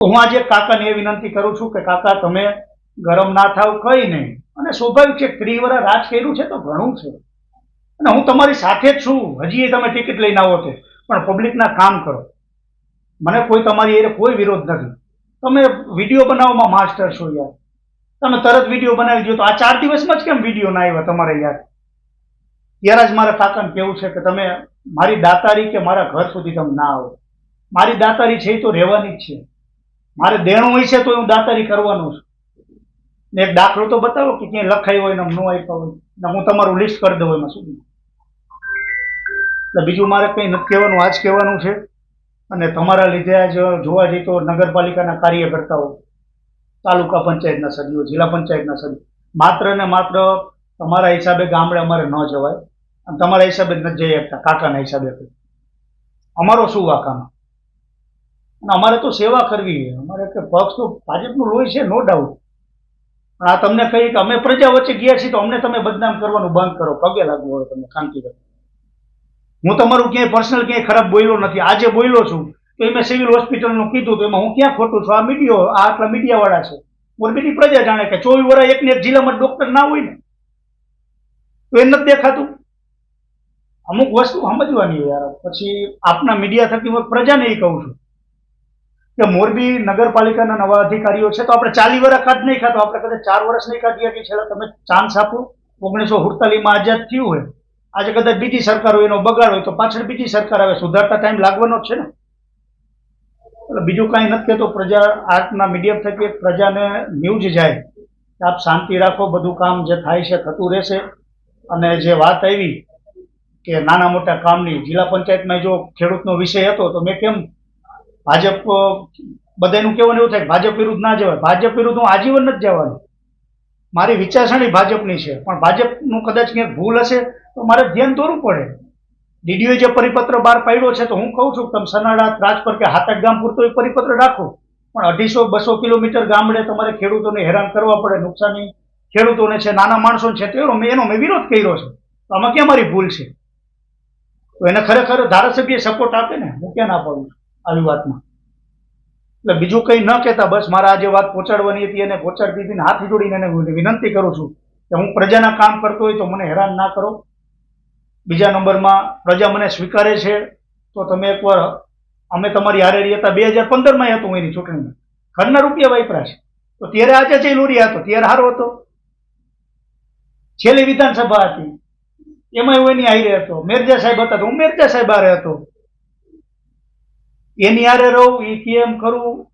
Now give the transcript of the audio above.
હું આજે કાકાને એ વિનંતી કરું છું કે કાકા તમે ગરમ ના થાવ, કઈ નહીં. અને સ્વાભાવિક છે, 30 વર્ષ રાજ કર્યું છે તો ઘણું છે, અને હું તમારી સાથે જ છું. હજી તમે ટિકિટ લઈને આવો છો, પણ પબ્લિકના કામ કરો. મને કોઈ તમારી એ કોઈ વિરોધ નથી. તમે વિડીયો બનાવવામાં માસ્ટર છો યાર. તમે તરત વિડીયો બનાવી દો તો આ 4 દિવસમાં જ કેમ વિડીયો ના આવ્યા તમારે યાર? ત્યારે જ મારા કાકાને કેવું છે કે તમે મારી દાતારી કે મારા ઘર સુધી તમે ના આવો. મારી દાતારી છે એ તો રહેવાની જ છે. મારે દેણું હોય છે તો હું દાતારી કરવાનો છું. ને એક દાખલો તો બતાવો કે ક્યાંય લખાયું હોય ને ન આપ્યા હોય ને હું તમારું લિસ્ટ કરી દઉં એમાં સુધી. એટલે બીજું મારે કંઈ નથી કહેવાનું, આ જ કહેવાનું છે. અને તમારા લીધે આજ જોવા જઈએ તો નગરપાલિકાના કાર્યકર્તાઓ, તાલુકા પંચાયતના સભ્યો, જિલ્લા પંચાયતના સભ્યો, માત્ર ને માત્ર તમારા હિસાબે ગામડે અમારે ન જવાય, અને તમારા હિસાબે નથી જઈ શકતા કાકાના હિસાબે. અમારો શું વાકામાં? અને અમારે તો સેવા કરવી છે. અમારે કે પક્ષ તો ભાજપનું લોહી છે, નો ડાઉટ. પણ આ તમને કહી કે અમે પ્રજા વચ્ચે ગયા છીએ તો અમને તમે બદનામ કરવાનું બંધ કરો. પગે લાગવું હોય તમને શાંતિ કરો. હું તમારું ક્યાંય પર્સનલ ક્યાંય ખરાબ બોલ્યો નથી. આજે બોલ્યો છું તો એ મેં સિવિલ હોસ્પિટલનું કીધું તો એમાં હું ક્યાં ખોટું છું? આ મીડિયો, આ આટલા મીડિયાવાળા છે. મોરબીની પ્રજા જાણે કે 24 વર્ષ એકને એક જિલ્લામાં ડોક્ટર ના હોય ને તો એ નથી દેખાતું. અમુક વસ્તુ સમજવાની યાર. પછી આપના મીડિયા થકી હું પ્રજાને એ કહું છું કે મોરબી નગરપાલિકાના નવા અધિકારીઓ છે તો આપણે 40 વર્ષ કાઢ નહીં ખાતો, આપણે કદાચ 4 વર્ષ નહીં કાઢીએ કે છેલ્લા તમે ચાન્સ આપો. 1948માં આઝાદ થયું હોય, આજે કદાચ બીજી સરકાર હોય, એનો બગાડ હોય તો પાછળ બીજી સરકાર આવે, સુધારતા ટાઈમ લાગવાનો જ છે ને. એટલે બીજું કાંઈ નથી કહેતો. પ્રજા આજના મીડિયમ થકી પ્રજાને ન્યૂઝ જાય કે આપ શાંતિ રાખો, બધું કામ જે થાય છે થતું રહેશે. અને જે વાત આવી કે નાના મોટા કામની, જિલ્લા પંચાયતમાં જો ખેડૂતનો વિષય હતો તો મેં કેમ ભાજપ, બધાનું કહેવાનું એવું થાય કે ભાજપ વિરુદ્ધ ના જવાય. ભાજપ વિરુદ્ધ હું આજીવન નથી જવાનું. મારી વિચારસરણી ભાજપની છે, પણ ભાજપનું કદાચ ક્યાંક ભૂલ હશે તો મારે ધ્યાન દોરવું પડે. ડીડીઓએ જે પરિપત્ર બહાર પાડ્યો છે તો હું કહું છું કે તમે સનાડા, રાજપર કે હાથક ગામ પૂરતો એ પરિપત્ર રાખો, પણ 250-200 કિલોમીટર ગામડે તમારે ખેડૂતોને હેરાન કરવા પડે, નુકસાની ખેડૂતોને છે, નાના માણસો છે, એનો મેં વિરોધ કર્યો છે. તો આમાં ક્યાં મારી ભૂલ છે? તો એને ખરેખર ધારાસભ્ય સપોર્ટ આપે ને, હું ક્યાં ના પાડું છું આવી વાતમાં. એટલે બીજું કંઈ ન કહેતા બસ મારા આજે વાત પહોંચાડવાની હતી અને પહોંચાડતી હતી. હાથ જોડીને એને વિનંતી કરું છું કે હું પ્રજાના કામ કરતો હોય તો મને હેરાન ના કરો. બીજા નંબરમાં પ્રજા મને સ્વીકારે છે તો તમે એકવાર, અમે તમારી હારે રહ્યા હતા 2015માં હતું એની ચૂંટણીમાં, ઘરના રૂપિયા વાપરા છે. તો ત્યારે આજે છે લોરિયા હતો, ત્યારે હારો હતો. છેલ્લી વિધાનસભા હતી એમાં હું એની હારે હતો. મિર્ઝા સાહેબ હતા તો હું મિર્ઝા સાહેબ હારે હતો. એની હારે રહું, એ કેમ કરું,